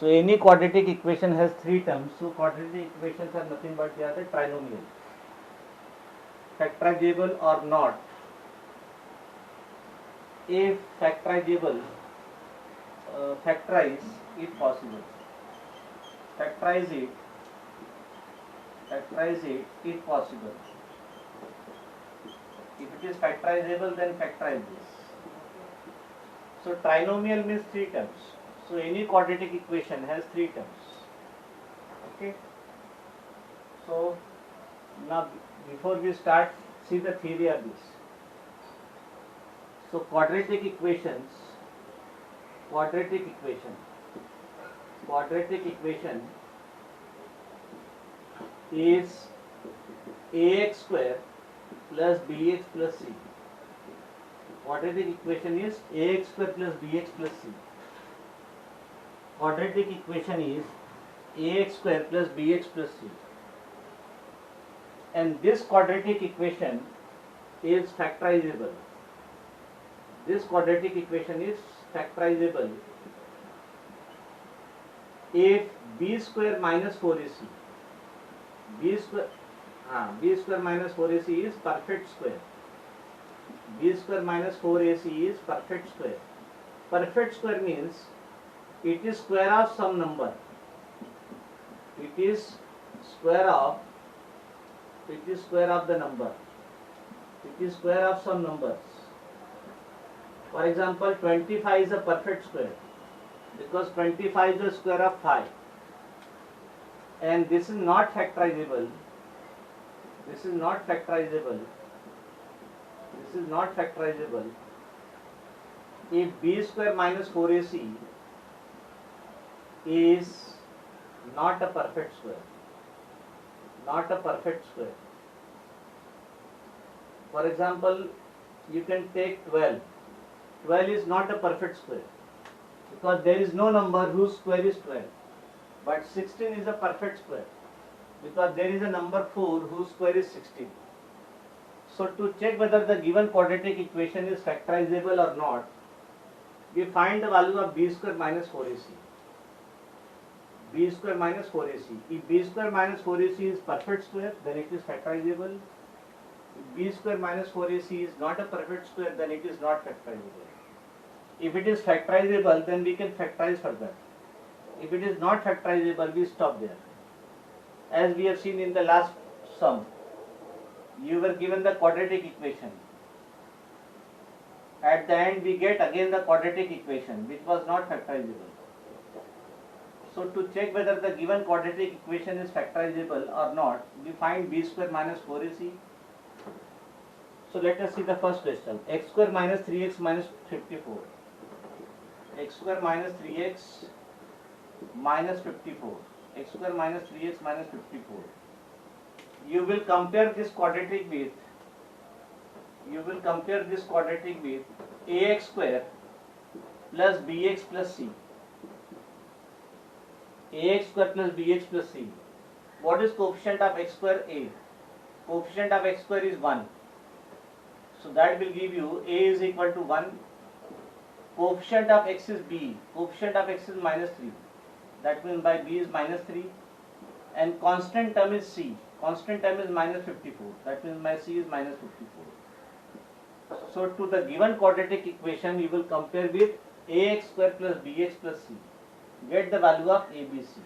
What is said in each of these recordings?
So any quadratic equation has three terms. So quadratic equations are nothing but they are the trinomial, factorizable or not. If factorizable, factorize if possible. Factorize it if possible. If it is factorizable, then factorize this. So trinomial means three terms. So any quadratic equation has three terms. Okay. So now before we start, see the theory of this. So quadratic equation is ax square plus bx plus c. Quadratic equation is ax square plus bx plus c. Quadratic equation is ax square plus bx plus c. And this quadratic equation is factorizable. This quadratic equation is factorizable if b square minus 4ac. b square minus 4ac is perfect square. b square minus 4ac is perfect square. Perfect square means it is square of some number. It is square of the number. It is square of some numbers. For example, 25 is a perfect square because 25 is the square of 5. And this is not factorizable. This is not factorizable if b square minus 4ac is not a perfect square. For example, you can take 12. 12 is not a perfect square because there is no number whose square is 12. But 16 is a perfect square because there is a number 4 whose square is 16. So to check whether the given quadratic equation is factorizable or not, we find the value of b square minus 4ac. b square minus 4ac. If b square minus 4ac is perfect square, then it is factorizable. If b square minus 4ac is not a perfect square, then it is not factorizable. If it is factorizable, then we can factorize further. If it is not factorizable, we stop there. As we have seen in the last sum, you were given the quadratic equation. At the end, we get again the quadratic equation, which was not factorizable. So to check whether the given quadratic equation is factorizable or not, we find b square minus 4ac. So let us see the first question. X square minus 3x minus 54. X square minus 3x minus 54. X square minus 3x minus 54. You will compare this quadratic with ax square plus bx plus c. Ax square plus bx plus c. What is coefficient of x square? A. Coefficient of x square is 1. So that will give you a is equal to 1. Coefficient of x is b. Coefficient of x is minus 3. That means by b is minus 3. And constant term is c. Constant term is minus 54. That means my c is minus 54. So to the given quadratic equation, you will compare with ax square plus bx plus c. Get the value of a, b, c.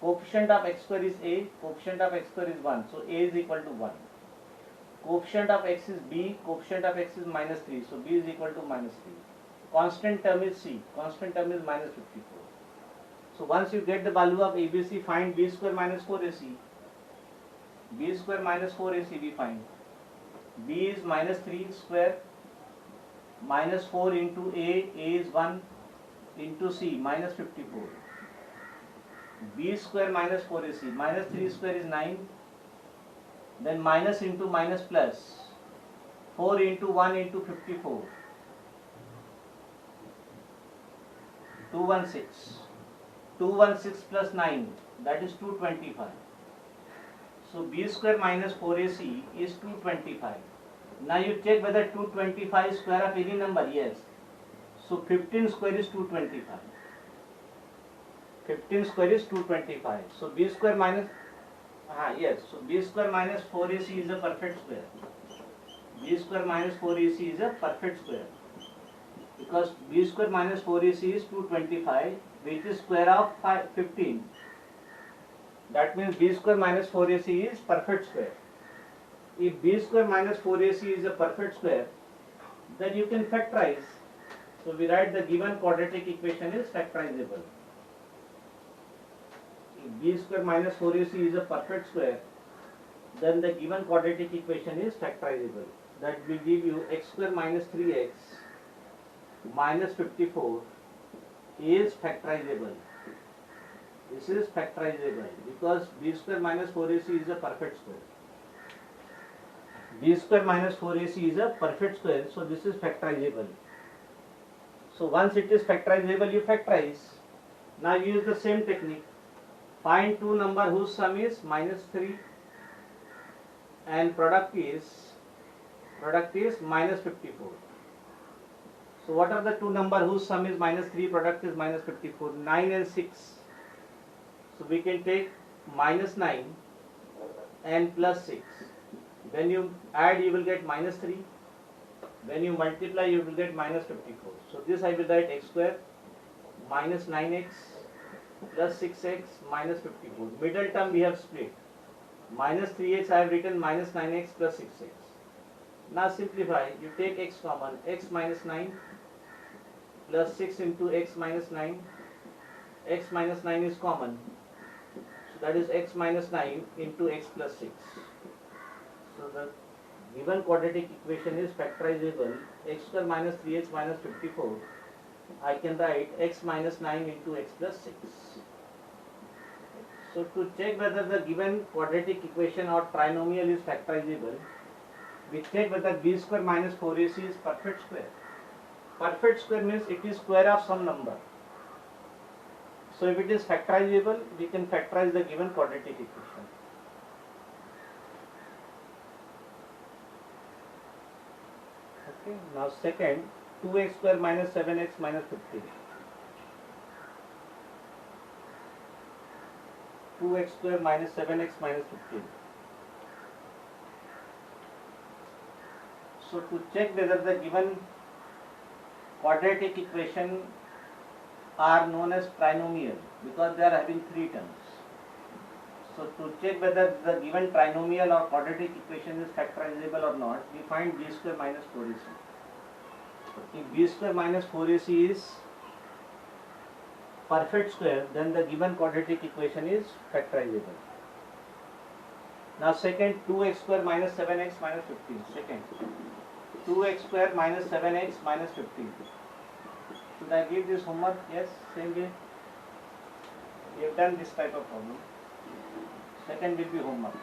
Coefficient of x square is a. Coefficient of x square is 1. So a is equal to 1. Coefficient of x is b. Coefficient of x is minus 3. So b is equal to minus 3. Constant term is c. Constant term is minus 54. So once you get the value of ABC, find b square minus 4ac. b square minus 4ac we find. b is minus 3 square minus 4 into a is 1 into c minus 54. b square minus 4ac. Minus 3 square is 9. Then minus into minus plus. 4 into 1 into 54. 216. 216 plus 9, that is 225. So b square minus 4ac is 225. Now you check whether 225 is square of any number. Yes. So 15 square is 225. 15 square is 225. So b square minus, yes, so b square minus 4ac is a perfect square. B square minus 4ac is a perfect square. Because b square minus 4ac is 225, which is square of 15. That means b square minus 4ac is perfect square. If b square minus 4ac is a perfect square, then you can factorize. So we write the given quadratic equation is factorizable. If b square minus 4ac is a perfect square, then the given quadratic equation is factorizable. That will give you x square minus 3x minus 54 is factorizable. This is factorizable because b square minus 4ac is a perfect square. B square minus 4ac is a perfect square, so this is factorizable. So once it is factorizable, you factorize. Now use the same technique. Find two numbers whose sum is minus 3 and product is minus 54. So what are the two numbers whose sum is minus 3, product is minus 54? 9 and 6. So we can take minus 9 and plus 6. When you add, you will get minus 3. When you multiply, you will get minus 54. So this I will write x square minus 9x plus 6x minus 54. Middle term we have split. Minus 3x I have written minus 9x plus 6x. Now simplify. You take x common. X minus 9 plus 6 into x minus 9. X minus 9 is common. So that is x minus 9 into x plus 6. So the given quadratic equation is factorizable. X square minus 3x minus 54. I can write x minus 9 into x plus 6. So to check whether the given quadratic equation or trinomial is factorizable, we check whether b square minus 4ac is perfect square. Perfect square means it is square of some number. So if it is factorizable, we can factorize the given quadratic equation. Okay. Now second, 2x square minus 7x minus 15. 2x square minus 7x minus 15. So to check whether the given quadratic equation are known as trinomial, because they are having three terms. So to check whether the given trinomial or quadratic equation is factorizable or not, we find b square minus 4ac. If b square minus 4ac is perfect square, then the given quadratic equation is factorizable. Now second, 2x square minus 7x minus 15. Second, 2x square minus 7x minus 15. Should I give this homework? Yes, same way. We have done this type of problem. Second will be homework.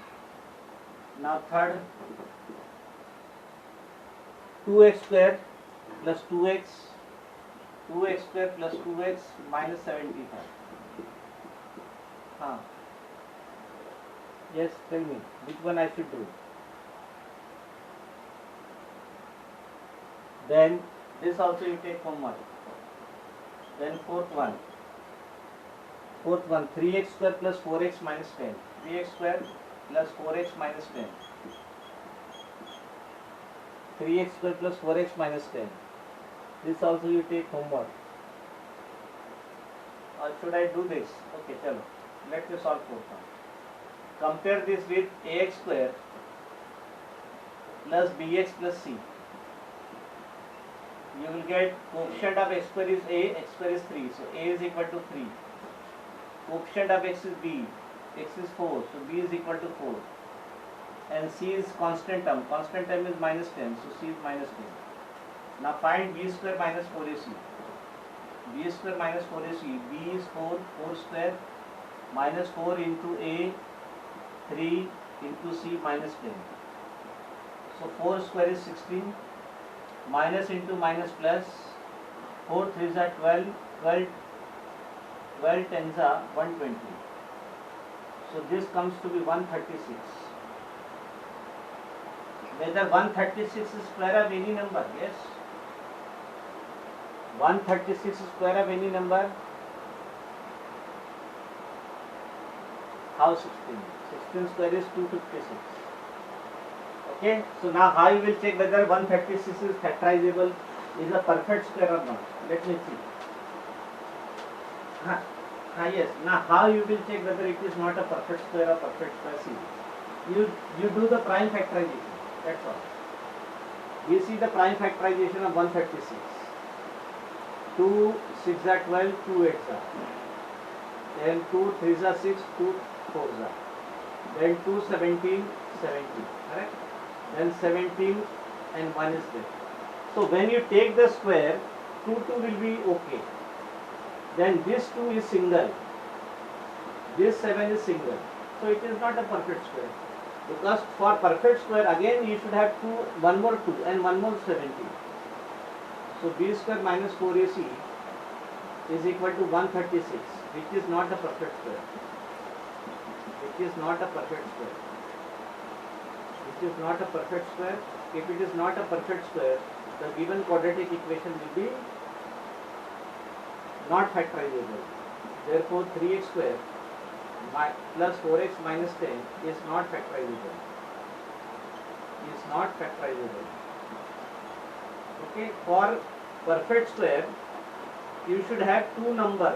Now third, 2x square plus 2x, 2x square plus 2x minus 75. Yes, tell me, which one I should do? Then this also you take homework. Then fourth one, 3x square plus 4x minus 10. 3x square plus 4x minus 10. 3x square plus 4x minus 10. This also you take homework. Or should I do this? Okay, chalo. Let me solve fourth one. Compare this with ax square plus bx plus c. You will get coefficient of x square is a, x square is 3. So a is equal to 3. Coefficient of x is b, x is 4. So b is equal to 4. And c is constant term. Constant term is minus 10. So c is minus 10. Now find b square minus 4ac. B square minus 4ac. b is 4, 4 square minus 4 into a, 3 into c minus 10. So 4 square is 16. Minus into minus plus, 4 3s are 12, 12 10s are 120. So this comes to be 136. Whether 136 is square of any number? Yes. 136 is square of any number? How 16? 16 square is 256. Okay, so now how you will check whether 136 is factorizable, is a perfect square or not? Let me see. Yes, now how you will check whether it is not a perfect square or perfect square? See, you do the prime factorization, that's all. We see the prime factorization of 136. 2 6 are 12, 2 8s are. Then 2 3s are 6, 2 4s are. Then 2 17, 17, correct? Then 17 and 1 is there. So when you take the square, 2 will be okay. Then this 2 is single, this 7 is single. So it is not a perfect square. Because for perfect square again you should have 1 more 2 and 1 more 17. So b square minus 4ac is equal to 136, which is not a perfect square. Which is not a perfect square. Which is not a perfect square. If it is not a perfect square, the given quadratic equation will be not factorizable. Therefore 3x square plus 4x minus 10 is not factorizable. Is not factorizable. Okay, for perfect square you should have two number,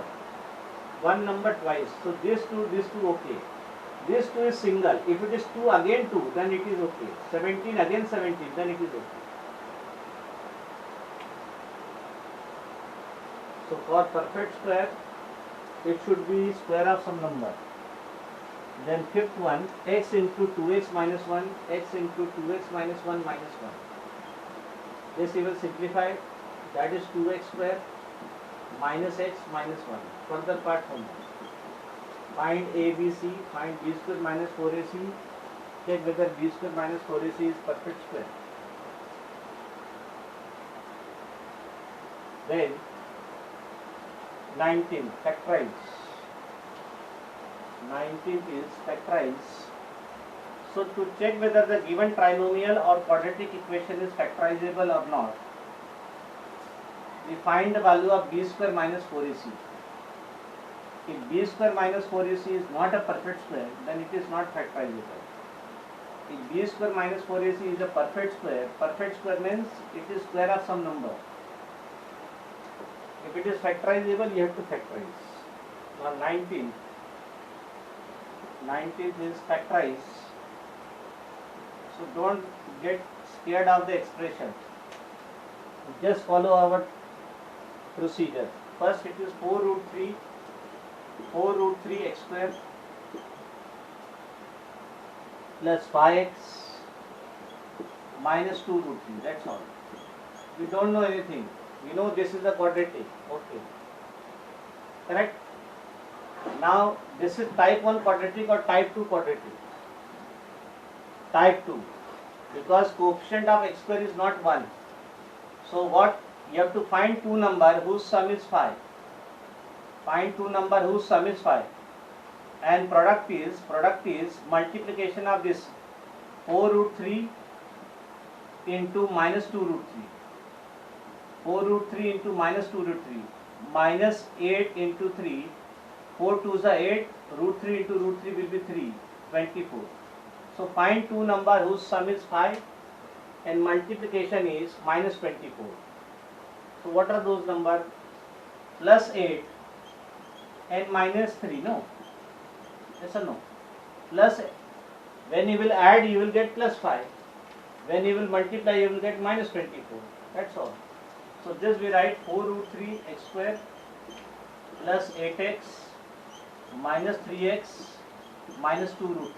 one number twice. So this 2 okay. This 2 is single. If it is 2 again 2, then it is okay. 17 again 17, then it is okay. So for perfect square, it should be square of some number. Then fifth one, x into 2x minus 1, x into 2x minus 1 minus 1. This we will simplify. That is 2x square minus x minus 1. Further part from that. Find a, b, c. Find b square minus 4ac. Check whether b square minus 4ac is perfect square. Then 19, factorize. 19 is factorize. So to check whether the given trinomial or quadratic equation is factorizable or not, we find the value of b square minus 4ac. If b square minus 4ac is not a perfect square, then it is not factorizable. If b square minus 4ac is a perfect square means it is square of some number. If it is factorizable, you have to factorize. Now 19th is factorize. So don't get scared of the expression. Just follow our procedure. First it is 4 root 3 x square plus 5x minus 2 root 3. That's all. We don't know anything. We know this is the quadratic. Okay. Correct? Now this is type 1 quadratic or type 2 quadratic? Type 2. Because coefficient of x square is not 1. So what? You have to find two number whose sum is 5. Find two number whose sum is 5. And product is multiplication of this 4 root 3 into minus 2 root 3. 4 root 3 into minus 2 root 3 minus 8 into 3. 4 2s are 8, root 3 into root 3 will be 3, 24. So find two number whose sum is 5 and multiplication is minus 24. So what are those numbers? Plus 8 and minus 3, no? Yes or no? Plus, when you will add you will get plus 5. When you will multiply you will get minus 24. That's all. So this we write 4 root 3 x square plus 8x minus 3x minus 2 root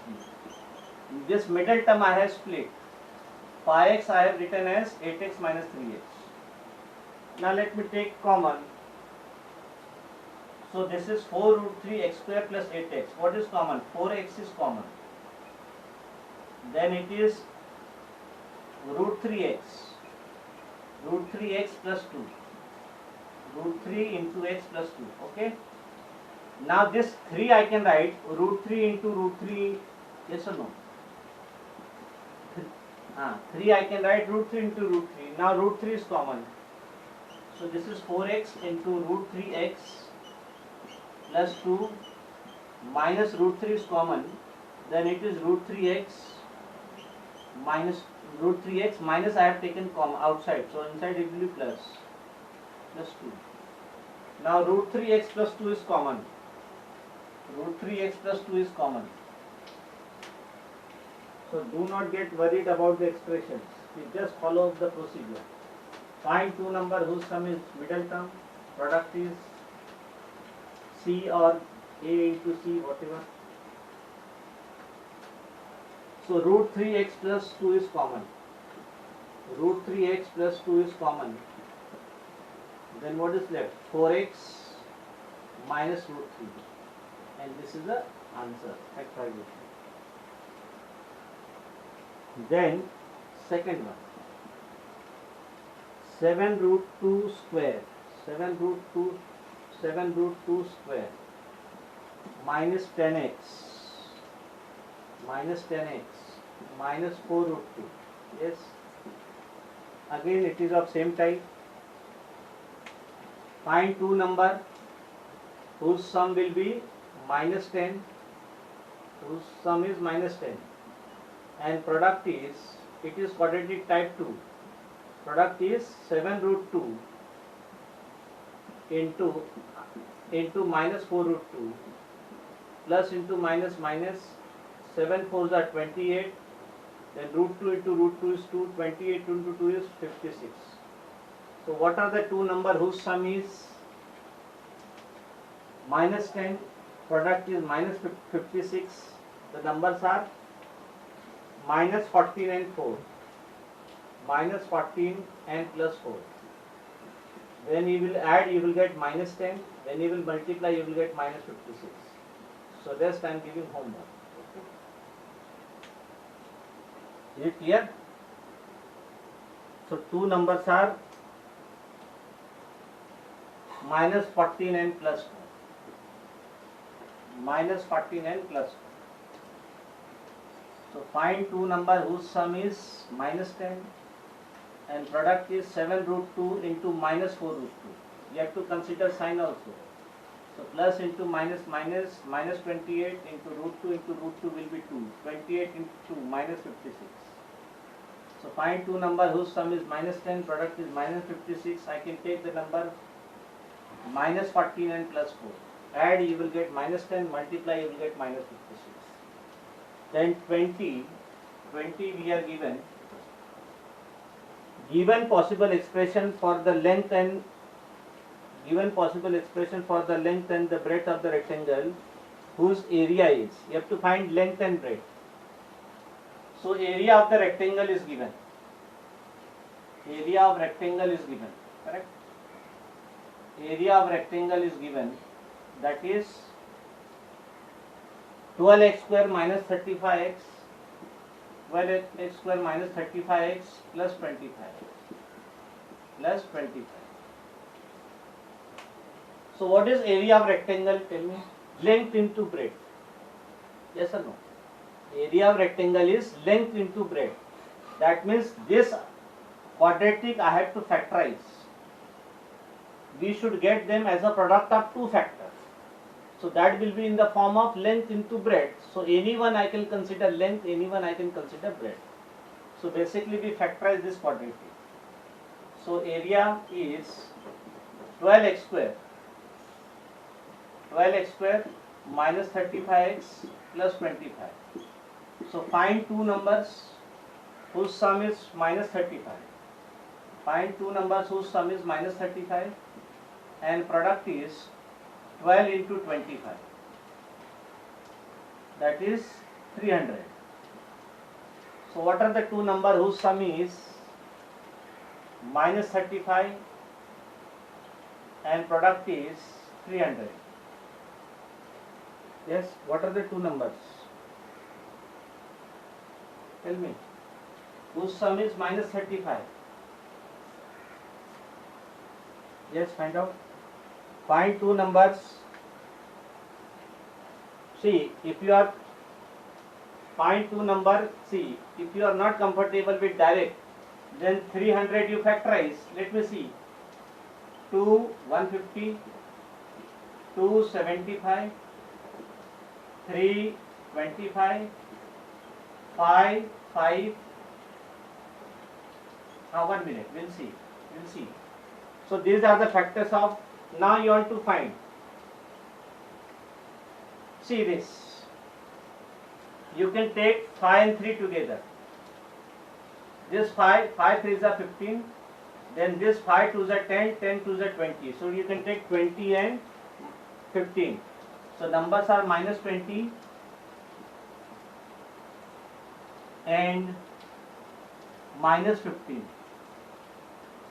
3. This middle term I have split. 5x I have written as 8x minus 3x. Now let me take common. So this is 4 root 3 x square plus 8x. What is common? 4x is common. Then it is root 3x. Root 3x plus 2. Root 3 into x plus 2. Okay. Now this 3 I can write root 3 into root 3. Yes or no? 3 I can write root 3 into root 3. Now root 3 is common. So this is 4x into root 3x plus 2 minus root 3 is common, then it is root 3x minus root 3x minus I have taken outside, so inside it will be plus 2. Now root 3x plus 2 is common. Root 3x plus 2 is common. So do not get worried about the expressions. You just follow the procedure. Find two number whose sum is middle term. Product is C or A into C, whatever. So root 3x plus 2 is common. Root 3x plus 2 is common. Then what is left? 4x minus root 3. And this is the answer, factorization. Then second one. 7 root 2 square. 7 root 2 square minus 10x minus 4 root 2. Yes. Again it is of same type. Find two number whose sum will be minus 10, whose sum is minus 10, and product is, it is quadratic type 2. Product is 7 root 2 into minus 4 root 2 plus into minus 7 4s are 28, then root 2 into root 2 is 2, 28 into 2 is 56. So what are the two number whose sum is minus 10, product is minus 56, the numbers are minus 14 and 4, minus 14 and plus 4. When you will add, you will get minus 10, when you will multiply, you will get minus 56. So rest I am giving homework. Okay. Is it clear? So two numbers are minus 14 and plus 4. Minus 14 and plus 4. So find two number whose sum is minus 10 and product is 7 root 2 into minus 4 root 2. You have to consider sign also. So plus into minus 28 into root 2 will be 2. 28 into 2 minus 56. So find two number whose sum is minus 10, product is minus 56. I can take the number minus 14 and plus 4. Add, you will get minus 10, multiply, you will get minus 56. Then 20 we are given possible expression for the length and the breadth of the rectangle whose area is. You have to find length and breadth. So area of the rectangle is given. Area of rectangle is given. Correct? Area of rectangle is given. That is 12x square minus 35x. 12x square minus 35x plus 25. Plus 25. So what is area of rectangle? Tell me. Length into breadth. Yes or no? Area of rectangle is length into breadth. That means this quadratic I have to factorize. We should get them as a product of two factors. So that will be in the form of length into breadth. So anyone I can consider length, anyone I can consider breadth. So basically we factorize this quadratic. So area is 12x square. 12x square minus 35x plus 25. So find two numbers whose sum is minus 35. Find two numbers whose sum is minus 35 and product is 12 into 25. That is 300. So what are the two numbers whose sum is minus 35 and product is 300? Yes, what are the two numbers? Tell me. Whose sum is minus 35? Yes, find out. Find two numbers. See, if you are find two numbers, see, if you are not comfortable with direct, then 300 you factorize. Let me see. 2 150, 2 75, 3, 25, 5, 5. 1 minute, we'll see. So these are the factors of, now you want to find. See this. You can take 5 and 3 together. This 5 3s are 15. Then this 5 2s are 10, 10 2s are 20. So you can take 20 and 15. So numbers are minus 20 and minus 15.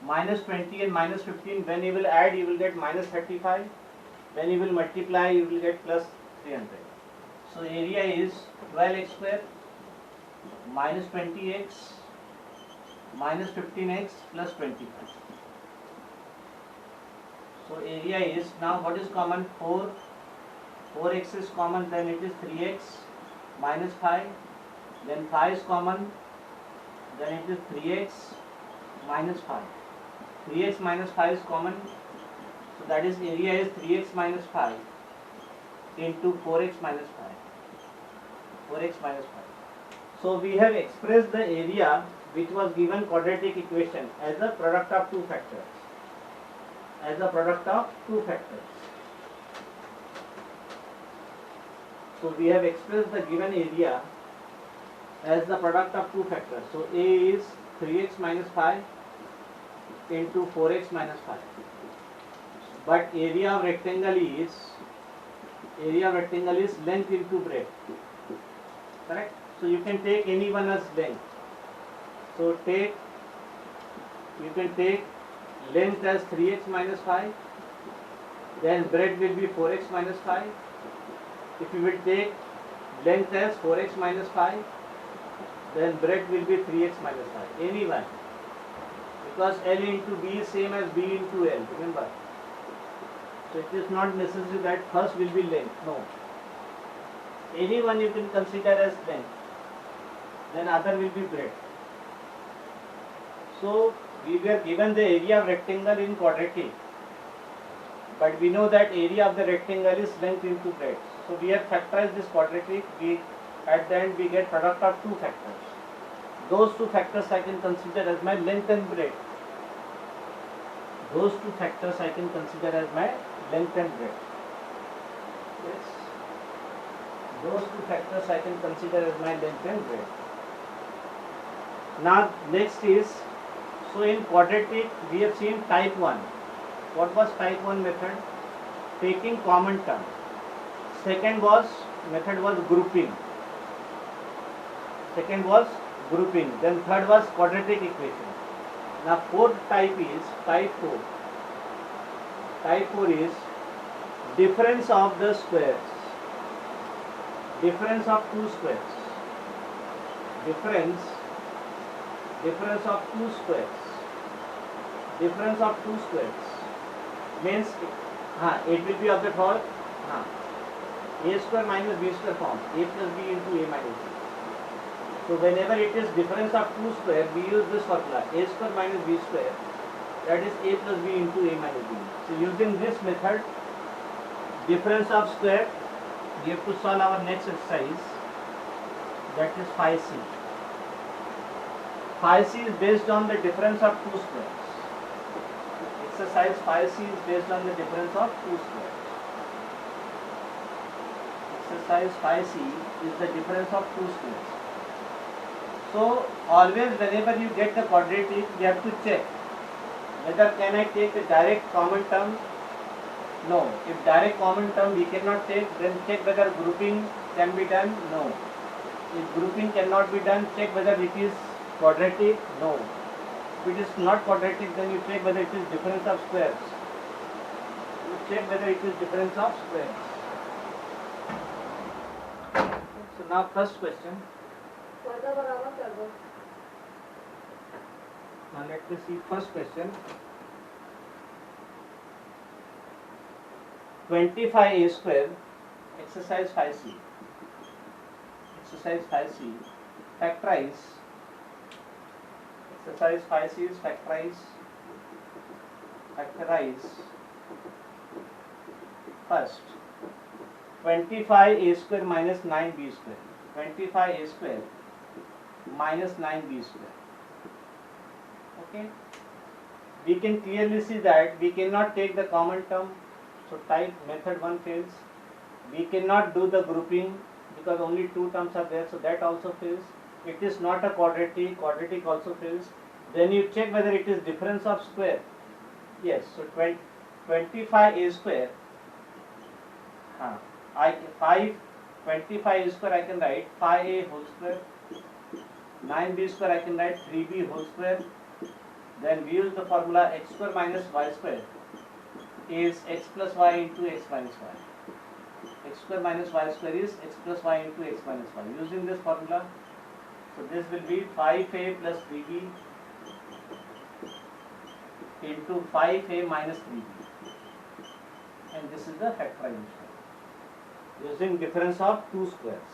Minus 20 and minus 15, when you will add, you will get minus 35. When you will multiply, you will get plus 300. So area is 12x square minus 20x minus 15x plus 25. So area is, now what is common? 4. 4x is common, then it is 3x minus 5. Then 5 is common, then it is 3x minus 5. 3x minus 5 is common, so that is area is 3x minus 5 into 4x minus 5. 4x minus 5. So we have expressed the area which was given quadratic equation as a product of two factors. As a product of two factors. So we have expressed the given area as the product of two factors. So A is 3x minus 5 into 4x minus 5. But area of rectangle is length into breadth. Correct? So you can take any one as length. So you can take length as 3x minus 5, then breadth will be 4x minus 5. If you will take length as 4x minus 5, then breadth will be 3x minus 5. Any one. Because L into B is same as B into L, remember. So it is not necessary that first will be length, no. Any one you can consider as length, then other will be breadth. So we were given the area of rectangle in quadratic, but we know that area of the rectangle is length into breadth. So we have factorized this quadratic, at the end we get product of two factors. Those two factors I can consider as my length and breadth. Those two factors I can consider as my length and breadth. Yes. Those two factors I can consider as my length and breadth. Now next is, so in quadratic we have seen type 1. What was type 1 method? Taking common term. Second method was grouping. Then third was quadratic equation. Now fourth type is type 4. Type 4 is difference of the squares. Difference of two squares. Difference of two squares. Difference of two squares means it will be of the form a square minus b square form, a plus b into a minus b. So whenever it is difference of two square, we use this formula, a square minus b square, that is a plus b into a minus b. So using this method, difference of square, we have to solve our next exercise, that is phi c. Phi c is based on the difference of two squares. Exercise phi c is based on the difference of two squares. Exercise phi c is the difference of two squares. So always whenever you get the quadratic, you have to check whether can I take a direct common term. No. If direct common term we cannot take, then check whether grouping can be done. No. If grouping cannot be done, check whether it is quadratic. No. If it is not quadratic, then you check whether it is difference of squares. You check whether it is difference of squares. So now first question. Now let me see first question. 25a square, exercise phi c. Exercise phi c, factorize. Exercise phi c is factorize. Factorize first 25a square minus 9b square. 25a square minus 9b square. Okay. We can clearly see that we cannot take the common term. So type method 1 fails. We cannot do the grouping because only two terms are there. So that also fails. It is not a quadratic. Quadratic also fails. Then you check whether it is difference of square. Yes. So 25a square. 25 square I can write 5a whole square, 9b square I can write 3b whole square. Then we use the formula x square minus y square is x plus y into x minus y. X square minus y square is x plus y into x minus y. Using this formula, so this will be 5a plus 3b into 5a minus 3b, and this is the factorization using difference of two squares.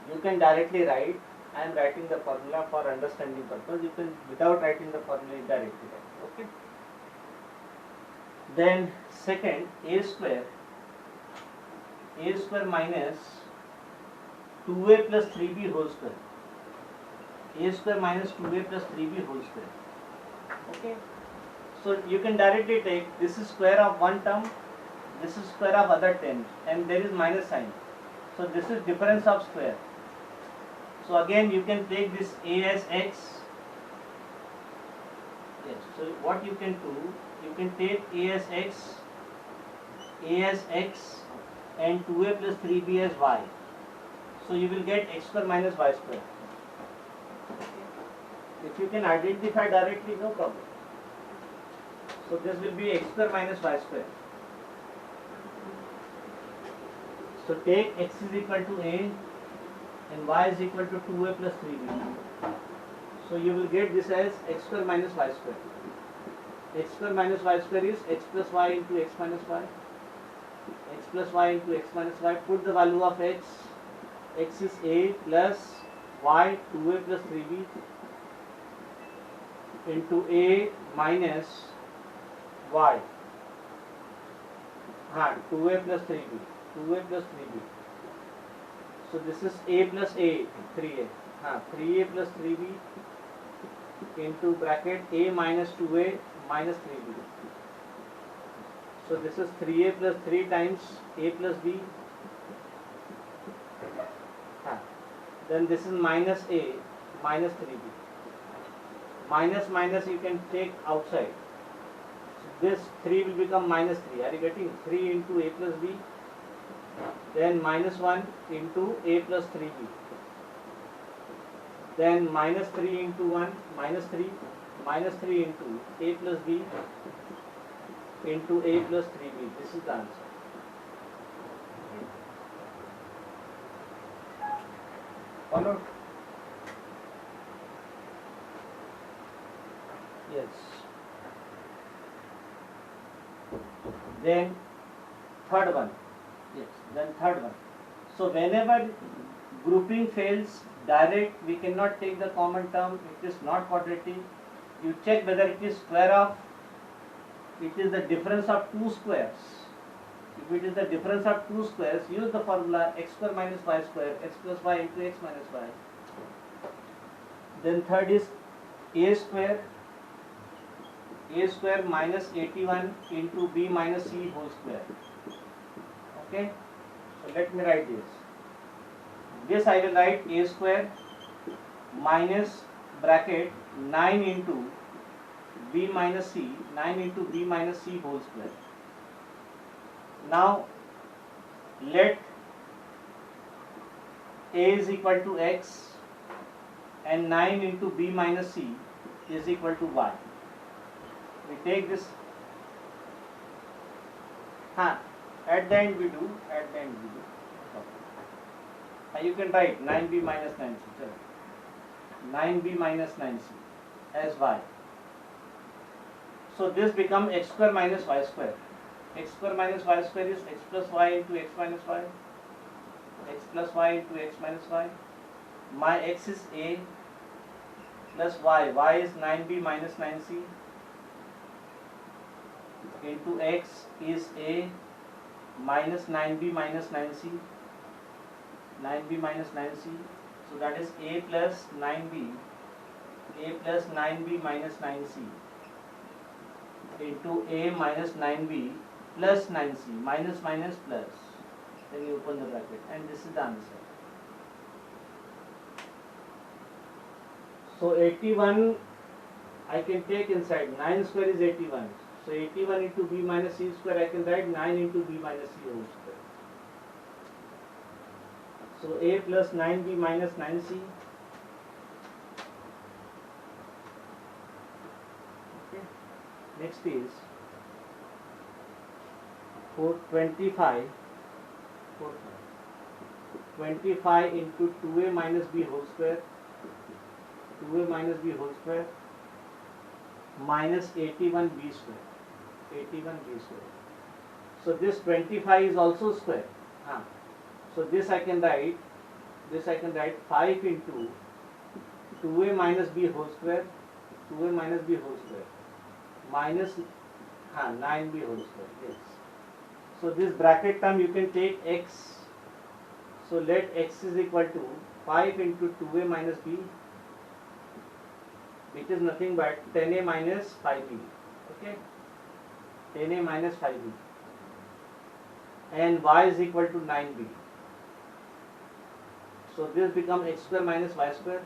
You can directly write. I am writing the formula for understanding purpose. You can, without writing the formula, directly write. Okay. Then second, a square minus 2a plus 3b whole square. A square minus 2a plus 3b whole square. Okay. So you can directly take, this is square of one term, this is square of other term, and there is minus sign. So this is difference of square. So again you can take this a as x. Yes. So what you can do, you can take a as x, and 2a plus 3b as y. So you will get x square minus y square. If you can identify directly, no problem. So this will be x square minus y square. So take x is equal to a and y is equal to 2a plus 3b. So you will get this as x square minus y square. X square minus y square is x plus y into x minus y. X plus y into x minus y. Put the value of x. X is a plus y 2a plus 3b into a minus y. 2a plus 3b. 2a plus 3b. So this is a plus a, 3a. 3a plus 3b into bracket a minus 2a minus 3b. So this is 3a plus 3 times a plus b. Then this is minus a minus 3b. Minus minus you can take outside. So this 3 will become minus 3. Are you getting? 3 into a plus b. Then minus 1 into a plus 3b. Then minus 3 into 1, minus 3 into a plus b into a plus 3b. This is the answer. Followed? Yes. Then third one. Yes, then third one. So whenever grouping fails, direct, we cannot take the common term, it is not quadratic. You check whether it is square of, it is the difference of two squares. If it is the difference of two squares, use the formula x square minus y square, x plus y into x minus y. Then third is a square minus 81 into b minus c whole square. Okay, so let me write this. This I will write a square minus bracket 9 into b minus c, 9 into b minus c whole square. Now let a is equal to x and 9 into b minus c is equal to y. We take this, at the end we do, you can write 9b minus 9c, 9b minus 9c as y. So this becomes x square minus y square. X square minus y square is x plus y into x minus y, x plus y into x minus y. My x is a plus y is 9b minus 9c. into x is a minus 9b minus 9c, 9b minus 9c, so that is a plus 9b, a plus 9b minus 9c into a minus 9b plus 9c, minus minus plus, then you open the bracket, and this is the answer. So 81 I can take inside, 9 square is 81, so 81 into b minus c square I can write 9 into b minus c whole square. So a plus 9b minus 9c, okay. Next is 25 into 2a minus b whole square, 2a minus b whole square minus 81b square, 81b square. So this 25 is also square. So this I can write 5 into 2a minus b whole square, 2a minus b whole square minus 9b whole square. Yes. So this bracket term you can take x. So let x is equal to 5 into 2a minus b, which is nothing but 10a minus 5b. Okay, 10a minus 5b, and y is equal to 9b. So this becomes x square minus y square.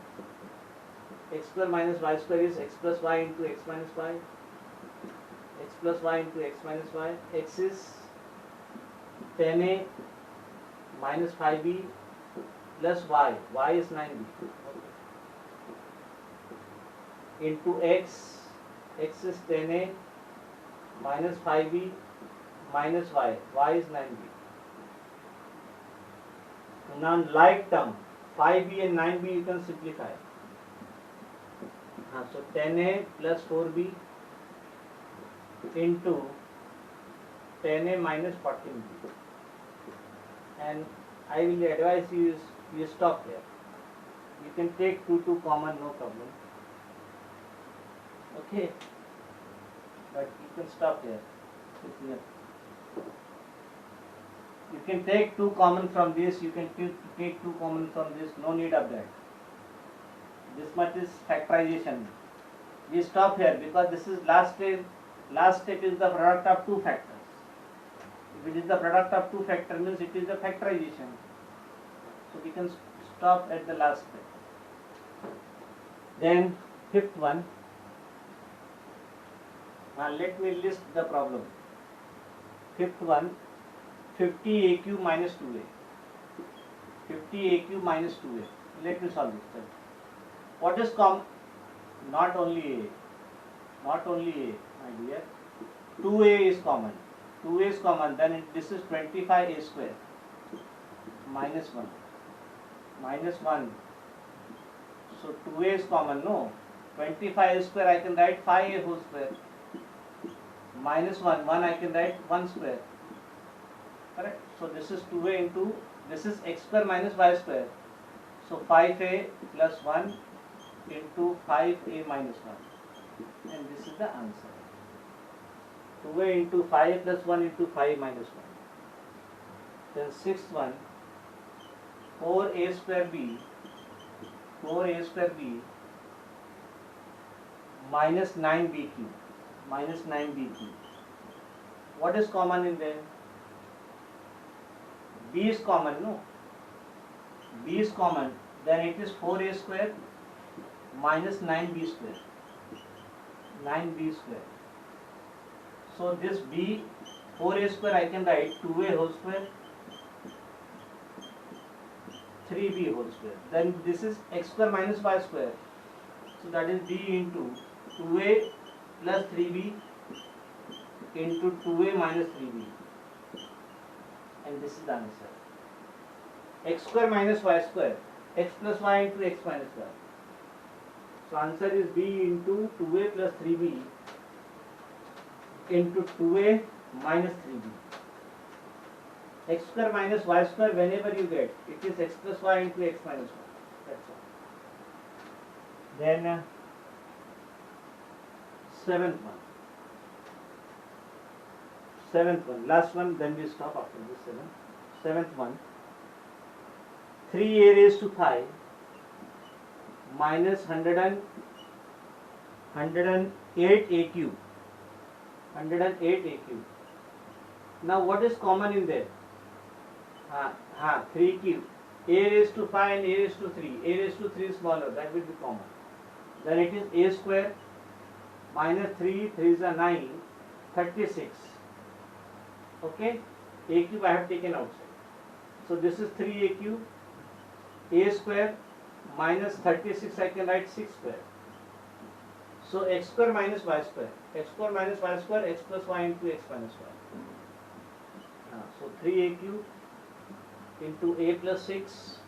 X square minus y square is x plus y into x minus y. X plus y into x minus y. X is 10a minus 5b plus y. Y is 9b. Into x. X is 10a minus 5b minus y. Y is 9b. Now like term 5b and 9b you can simplify. So 10a plus 4b into 10a minus 14b, and I will advise you stop here. You can take 2 common, no problem. Okay, but you can stop here. You can take 2 common from this, you can take 2 common from this, no need of that. This much is factorization. We stop here because this is last step. Last step is the product of 2 factors. If it is the product of 2 factors, means it is the factorization. So we can stop at the last step. Then fifth one. Now let me list the problem. Fifth one, 50 AQ minus 2A. 50 AQ minus 2A. Let me solve this. What is common? Not only A, my dear. 2A is common. 2A is common. Then this is 25A square minus 1. Minus 1. So 2A is common, no? 25A square I can write 5A whole square. Minus 1 I can write 1 square. Correct? So this is 2A into, this is x square minus y square. So 5A plus 1 into 5A minus 1. And this is the answer. 2A into 5 plus 1 into 5 minus 1. Then sixth one, 4A square B. 4A square B minus 9B cube. Minus 9B cube. What is common in there? B is common, no? B is common. Then it is 4A square minus 9B square. 9B square. So this B, 4A square I can write 2A whole square, 3B whole square. Then this is x square minus y square. So that is B into 2A plus 3B into 2A minus 3B. And this is the answer. X square minus y square. X plus y into x minus y. So answer is B into 2A plus 3B into 2A minus 3B. X square minus y square, whenever you get, it is x plus y into x minus y. That's all. Then seventh one. seventh one, last one, then we stop after this seventh one. 3a raised to 5 minus 108 a cube. 108 a cube. Now what is common in there? 3 cube. A raised to 5 and a raised to 3. A raised to 3 is smaller, that will be common. Then it is a square minus 3, 3 is a 9, 36. Okay, a cube I have taken outside. So this is 3a cube, a square minus 36, I can write 6 square. So x square minus y square, x square minus y square, x plus y into x minus y. So 3a cube into a plus 6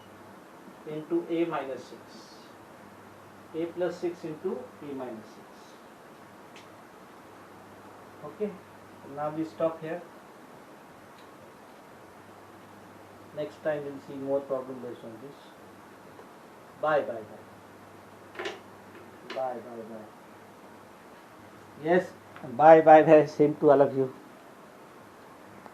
into a minus 6. A plus 6 into a minus 6. Okay, now we stop here. Next time we'll see more problem based on this. Bye. Yes, bye. Same to all of you.